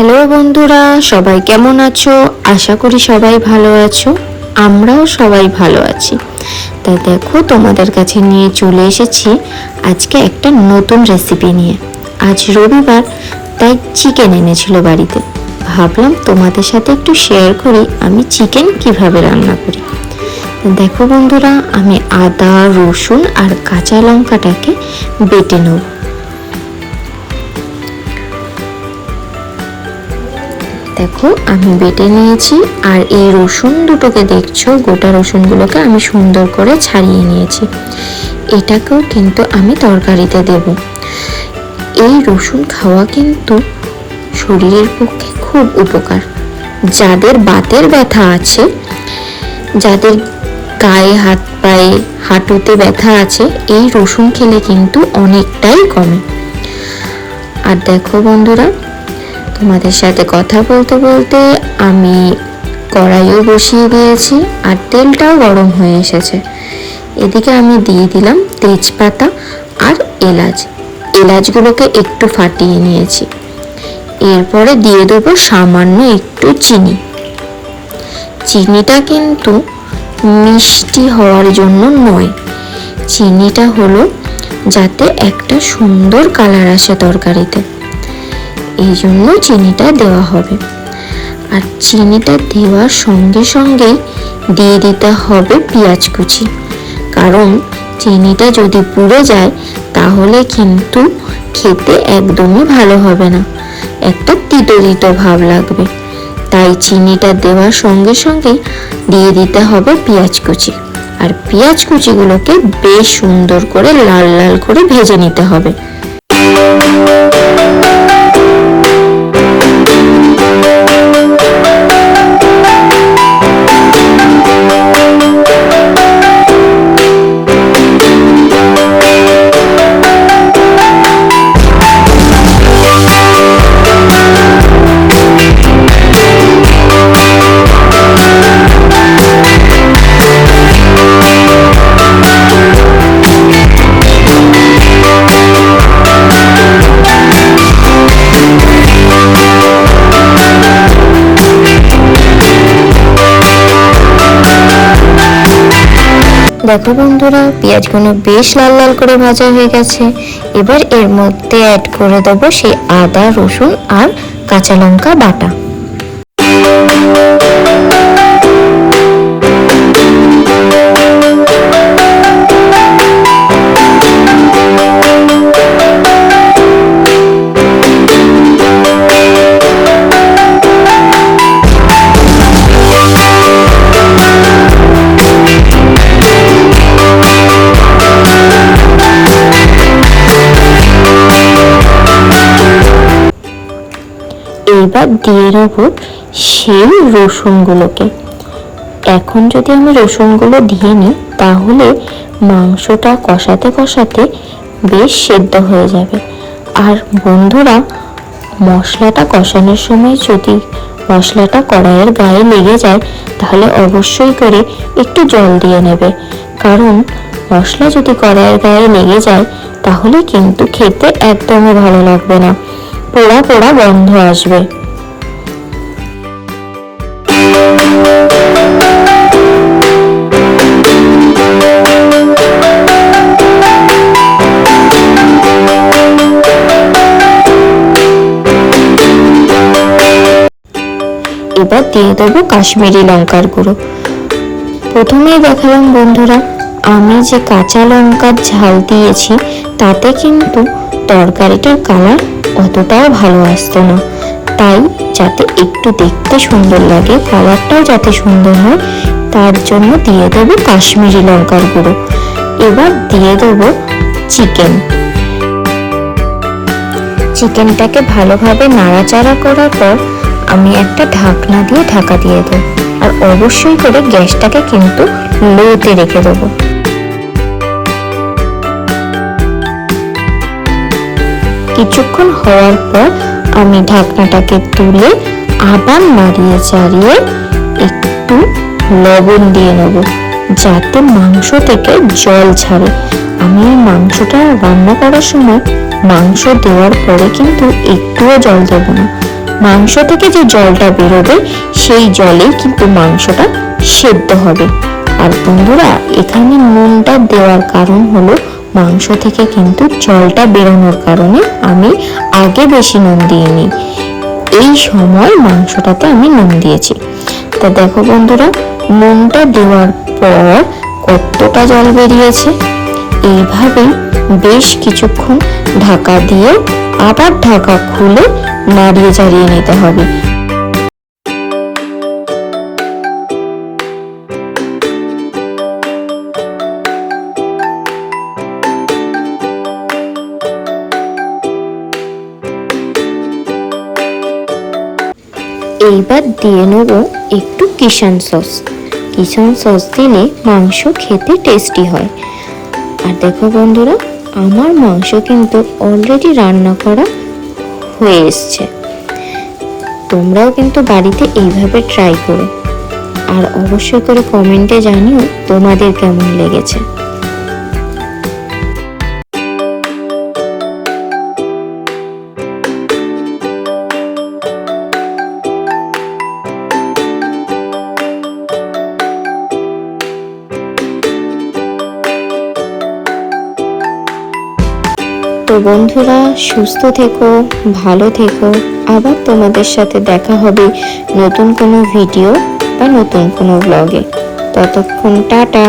Hello বন্ধুরা, সবাই কেমন আছো? আশা করি সবাই ভালো আছো। আমরাও সবাই ভালো আছি। তাই দেখো, তোমাদের কাছে নিয়ে চলে এসেছি আজকে একটা নতুন রেসিপি নিয়ে। আজ রবিবার, তাই চিকেন এনেছিল বাড়িতে। ভাবলাম তোমাদের সাথে একটু শেয়ার করি আমি চিকেন কিভাবে রান্না করি। দেখো বন্ধুরা, আমি আদা, রসুন আর কাঁচা লঙ্কাটাকে বেটে নেব। দেখো, আমি বেটে নিয়েছি। আর এই রসুন দুটোকে দেখছো, গোটা রসুনগুলোকে আমি সুন্দর করে ছাড়িয়ে নিয়েছি। এটাকেও কিন্তু আমি তরকারিতে দেব। এই রসুন খাওয়া কিন্তু শরীরের পক্ষে খুব উপকার। যাদের বাতের ব্যথা আছে, যাদের গায়ে, হাত পায়ে, হাঁটুতে ব্যথা আছে, এই রসুন খেলে কিন্তু অনেকটাই কমে। আর দেখো বন্ধুরা, তোমাদের সাথে কথা বলতে বলতে আমি কড়াইও বসিয়ে দিয়েছি আর তেলটাও গরম হয়ে এসেছে। এদিকে আমি দিয়ে দিলাম তেজপাতা আর এলাচগুলোকে একটু ফাটিয়ে নিয়েছি। এরপরে দিয়ে দেবো সামান্য একটু চিনি। চিনিটা কিন্তু মিষ্টি হওয়ার জন্য নয়, চিনিটা হলো যাতে একটা সুন্দর কালার আসে তরকারিতে, এই জন্য চিনিটা দেওয়া হবে। আর চিনিটা দেওয়ার সঙ্গে সঙ্গেই দিয়ে দিতে হবে পেঁয়াজ কুচি, কারণ চিনিটা যদি পুড়ে যায় তাহলে কিন্তু খেতে একদমই ভালো হবে না, একটা তিতো তিতো ভাব লাগবে। তাই চিনিটা দেওয়ার সঙ্গে সঙ্গেই দিয়ে দিতে হবে পেঁয়াজ কুচি। আর পেঁয়াজ কুচিগুলোকে বেশ সুন্দর করে লাল লাল করে ভেজে নিতে হবে। দেখো বন্ধুরা, পেঁয়াজগুলো বেশ লাল লাল করে ভাজা হয়ে গেছে। এবার এর মধ্যে অ্যাড করে দেবো সেই আদা, রসুন আর কাঁচা লঙ্কা বাটা। এবার দিয়ে দেবো সেই রসুনগুলোকে। এখন যদি আমি রসুনগুলো দিয়ে নিই তাহলে মাংসটা কষাতে কষাতে বেশ সেদ্ধ হয়ে যাবে। আর বন্ধুরা, মশলাটা কষানোর সময় যদি মশলাটা কড়াইয়ের গায়ে লেগে যায় তাহলে অবশ্যই করে একটু জল দিয়ে নেবে, কারণ মশলা যদি কড়াইয়ের গায়ে লেগে যায় তাহলে কিন্তু খেতে একদমই ভালো লাগবে না, পোড়া পোড়া গন্ধ আসবে। এবার দিয়ে দেবো কাশ্মীরি লঙ্কার গুঁড়ো। প্রথমেই দেখালাম বন্ধুরা, আমি যে কাঁচা লঙ্কার ঝাল দিয়েছি তাতে কিন্তু তরকারিটার কালার অতটাও ভালো আসতো না। তাই যাতে একটু দেখতে সুন্দর লাগে, কালারটাও যাতে সুন্দর হয়, তার জন্য দিয়ে দেবো কাশ্মীরি লঙ্কার গুঁড়ো। এবার দিয়ে দেবো চিকেনটাকে ভালোভাবে নাড়াচাড়া করার পর আমি একটা ঢাকনা দিয়ে ঢাকা দিয়ে দেবো। আর অবশ্যই করে গ্যাসটাকে কিন্তু লোতে রেখে দেবো। কিছুক্ষণ হওয়ার পর আমি ঢাকনাটাকে তুলে আবার নাড়িয়ে চাড়িয়ে একটু লবণ দিয়ে নেব, যাতে মাংস থেকে জল ছাড়ে। আমি মাংসটা রান্না করার সময় মাংস দেওয়ার পরে কিন্তু একটুও জল দেব না, মাংস থেকে যে জলটা বেরোবে সেই জলেই কিন্তু মাংসটা সেদ্ধ হবে। আর বন্ধুরা, এখানে নুনটা দেওয়ার কারণ হলো মাংস থেকে কিন্তু জলটা বেরোনোর কারণে আমি আগে বেশি নুন দিইনি, এই সময় মাংসটাতে আমি নুন দিয়েছি। তা দেখো বন্ধুরা, নুনটা দেওয়ার পর কতটা জল বেরিয়েছে। এইভাবেই বেশ কিছুক্ষণ ঢাকা দিয়ে আবার ঢাকা খুলে নাড়িয়ে চাড়িয়ে নিতে হবে। এইবার দিয়ে নেব একটু কিষান সস। কিষান সস দিলে মাংস খেতে টেস্টি হয়। আর দেখো বন্ধুরা, আমার মাংস কিন্তু অলরেডি রান্না করা হয়ে এসছে। তোমরাও কিন্তু বাড়িতে এইভাবে ট্রাই করো, আর অবশ্যই করে কমেন্টে জানিও তোমাদের কেমন লেগেছে। তো বন্ধুরা, সুস্থ থেকো, ভালো থেকো। আবার তোমাদের সাথে দেখা হবে নতুন কোনো ভিডিও বা নতুন কোনো ব্লগে। ততক্ষণ টাটা।